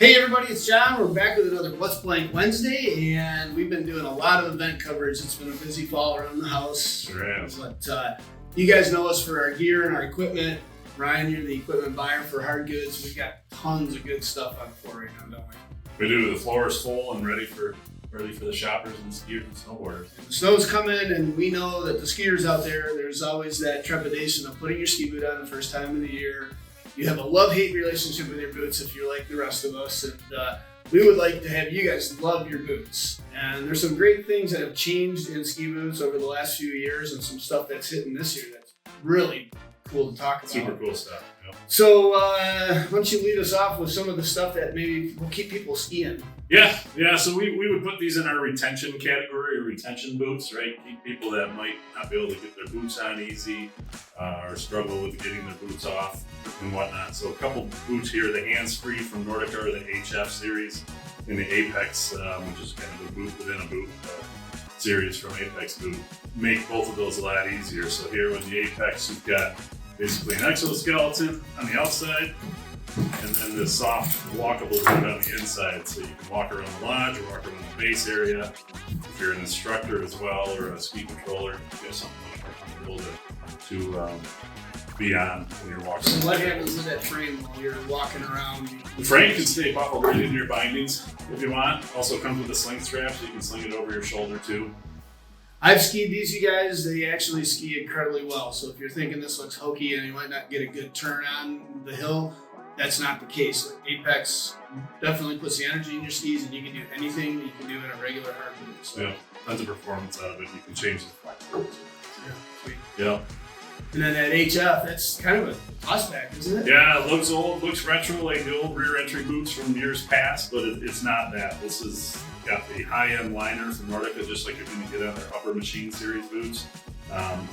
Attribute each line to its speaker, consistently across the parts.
Speaker 1: Hey everybody, it's John. We're back with another What's Blank Wednesday, and we've been doing a lot of event coverage. It's been a busy fall around the house.
Speaker 2: Sure has.
Speaker 1: But you guys know us for our gear and our equipment. Ryan, you're the equipment buyer for hard goods. We've got tons of good stuff on the floor right now, don't we?
Speaker 2: We do. The floor is full and ready for the shoppers and skiers and snowboarders.
Speaker 1: The snow's coming, and we know that the skiers out there's always that trepidation of putting your ski boot on the first time of the year. You have a love-hate relationship with your boots if you're like the rest of us, and we would like to have you guys love your boots. And there's some great things that have changed in ski boots over the last few years, and some stuff that's hitting this year that's really cool to talk about.
Speaker 2: Super cool stuff. Yep.
Speaker 1: So why don't you lead us off with some of the stuff that maybe will keep people skiing?
Speaker 2: Yeah. So we would put these in our retention category, or retention boots, right? Keep people that might not be able to get their boots on easy or struggle with getting their boots off and whatnot. So a couple boots here: the hands-free from Nordica, or the HF series, and the Apex, which is kind of a boot within a boot series from Apex Boot. Make both of those a lot easier. So here with the Apex, you've got basically an exoskeleton on the outside, and then this soft walkable boot on the inside, so you can walk around the lodge or walk around the base area. If you're an instructor as well, or a ski controller, you have something much more comfortable to be on when you're walking.
Speaker 1: So what happens with that frame while you're walking around?
Speaker 2: The frame can stay buckled right into your bindings if you want. Also comes with a sling strap, so you can sling it over your shoulder too.
Speaker 1: I've skied these, you guys. They actually ski incredibly well. So if you're thinking this looks hokey and you might not get a good turn on the hill, that's not the case. Apex definitely puts the energy in your skis, and you can do anything you can do in a regular hard boot. So.
Speaker 2: Yeah, tons of performance out of it. You can change the flex.
Speaker 1: Yeah, sweet.
Speaker 2: Yeah.
Speaker 1: And then that HF, that's kind of a tossback, isn't it?
Speaker 2: Yeah, it looks old, looks retro, like the old rear entry boots from years past, but it's not that. This has got the high-end liner from Nordica, just like you're going to get on their upper machine series boots.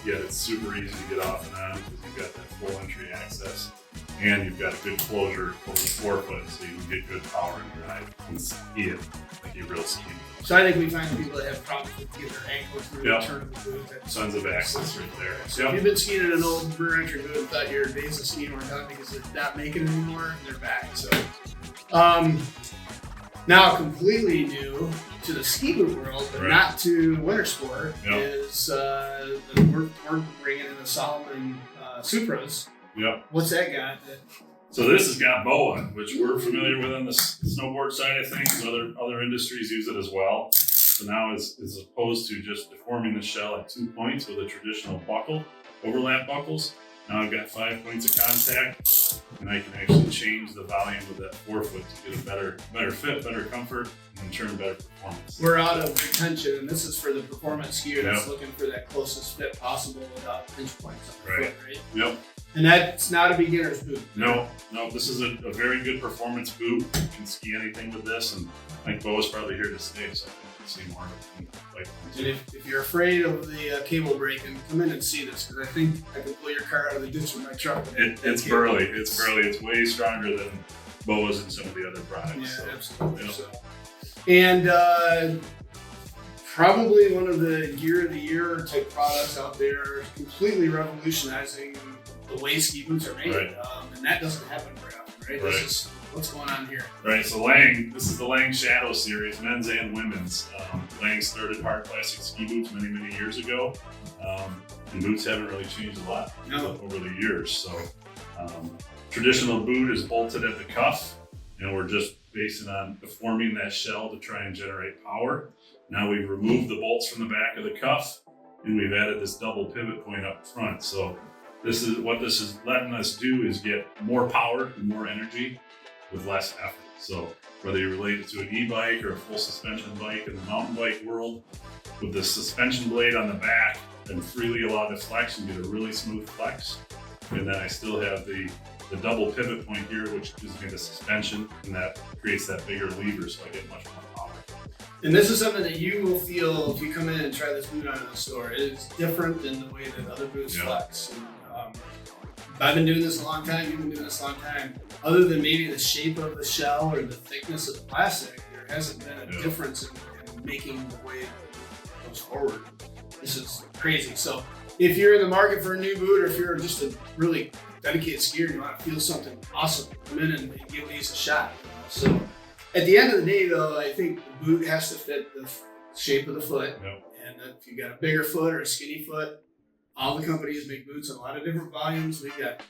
Speaker 2: Yet it's super easy to get off and on because you've got that full entry access. And you've got a good closure over the forefoot, so you can get good power in your ride and ski it like a real ski.
Speaker 1: So I think we find people that have problems with getting their ankle through the turn of the boot.
Speaker 2: Tons of access right there.
Speaker 1: So if you've been skiing in an old rear entry boot and thought your days of skiing were done because they're not making it anymore, they're back. So now completely new to the ski boot world, but not to winter sport, is we're bringing in the Salomon Supras.
Speaker 2: Yep.
Speaker 1: What's that got?
Speaker 2: So this has got BOA, which we're familiar with on the snowboard side of things. Other industries use it as well. So now, as opposed to just deforming the shell at 2 points with a traditional buckle, overlap buckles, now I've got 5 points of contact, and I can actually change the volume of that forefoot to get a better fit, better comfort, and in turn better performance.
Speaker 1: We're out of retention, and this is for the performance skier that's looking for that closest fit possible without pinch points on the foot, right?
Speaker 2: Yep.
Speaker 1: And that's not a beginner's boot.
Speaker 2: No, this is a very good performance boot. You can ski anything with this, and I think BOA's probably here to stay, so I think we'll see more of it.
Speaker 1: And if you're afraid of the cable breaking, come in and see this, because I think I can pull your car out of the ditch with my truck.
Speaker 2: It's burly. It's way stronger than BOA's and some of the other products.
Speaker 1: Yeah,
Speaker 2: so.
Speaker 1: absolutely.
Speaker 2: Yep.
Speaker 1: So. And probably one of the gear of the year type products out there, completely revolutionizing the way ski boots are made.
Speaker 2: Right.
Speaker 1: And that doesn't happen very often, right?
Speaker 2: Right.
Speaker 1: This is what's going on here.
Speaker 2: Right, so this is the Lang Shadow series, men's and women's. Lang started hard plastic ski boots many years ago, and boots haven't really changed a lot over the years. So traditional boot is bolted at the cuff, and we're just basing on deforming that shell to try and generate power. Now we've removed the bolts from the back of the cuff, and we've added this double pivot point up front. So this is letting us do is get more power and more energy with less effort. So whether you relate it to an e-bike or a full suspension bike in the mountain bike world, with the suspension blade on the back and freely allow the flex, you get a really smooth flex. And then I still have the double pivot point here, which gives me the suspension, and that creates that bigger lever, so I get much more power.
Speaker 1: And this is something that you will feel if you come in and try this boot on in the store. It is different than the way that other boots flex. And, I've been doing this a long time, you've been doing this a long time. Other than maybe the shape of the shell or the thickness of the plastic, there hasn't been a difference in making the way it goes forward. This is crazy. So if you're in the market for a new boot, or if you're just a really dedicated skier and you want to feel something awesome, come in and give these a shot. So At the end of the day, though, I think the boot has to fit the shape of the foot.
Speaker 2: Yep.
Speaker 1: And if you got a bigger foot or a skinny foot, all the companies make boots in a lot of different volumes. We've got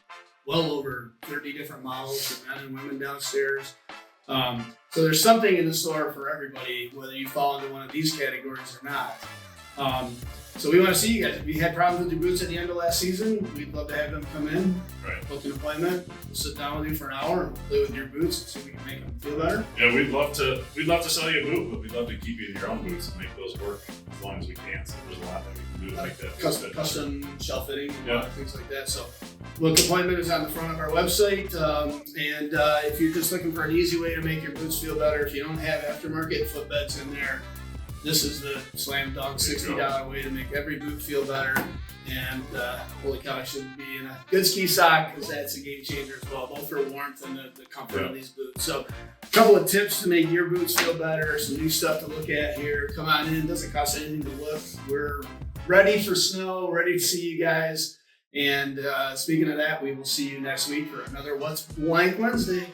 Speaker 1: well over 30 different models for men and women downstairs. So there's something in the store for everybody, whether you fall into one of these categories or not. So we want to see you guys. If you had problems with your boots at the end of last season, we'd love to have them come in, book an appointment, we'll sit down with you for an hour and play with your boots and see if we can make them feel better.
Speaker 2: Yeah, we'd love to sell you a boot, but we'd love to keep you in your own boots and make those work as long as we can. So there's a lot that we can do to make that
Speaker 1: custom shell fitting and a lot of things like that. So book appointment is on the front of our website. And if you're just looking for an easy way to make your boots feel better, if you don't have aftermarket footbeds in there, this is the slam dunk $60 way to make every boot feel better. And holy cow, I should be in a good ski sock because that's a game changer as well, both for warmth and the comfort of these boots. So a couple of tips to make your boots feel better, some new stuff to look at here. Come on in, it doesn't cost anything to look. We're ready for snow, ready to see you guys. And speaking of that, we will see you next week for another What's Blank Wednesday.